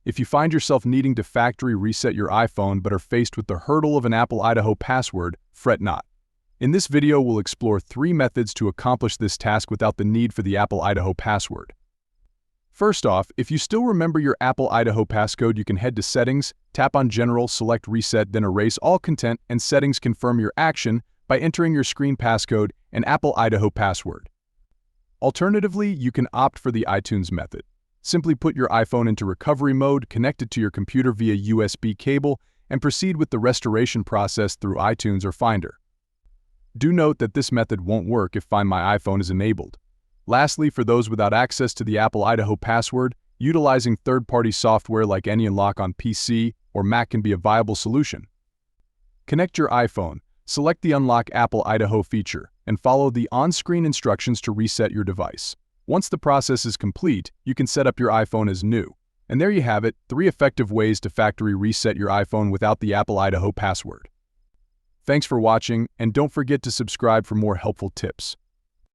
If you find yourself needing to factory reset your iPhone but are faced with the hurdle of an Apple Idaho password, fret not. In this video, we'll explore 3 methods to accomplish this task without the need for the Apple Idaho password. First off, if you still remember your Apple Idaho passcode, you can head to Settings, tap on General, select Reset, then erase all content, and Settings confirm your action by entering your screen passcode and Apple Idaho password. Alternatively, you can opt for the iTunes method. Simply put your iPhone into recovery mode, connect it to your computer via USB cable, and proceed with the restoration process through iTunes or Finder. Do note that this method won't work if Find My iPhone is enabled. Lastly, for those without access to the Apple Idaho password, utilizing third-party software like AnyUnlock on PC or Mac can be a viable solution. Connect your iPhone, select the Unlock Apple Idaho feature, and follow the on-screen instructions to reset your device. Once the process is complete, you can set up your iPhone as new. And there you have it, 3 effective ways to factory reset your iPhone without the Apple Idaho password. Thanks for watching, and don't forget to subscribe for more helpful tips.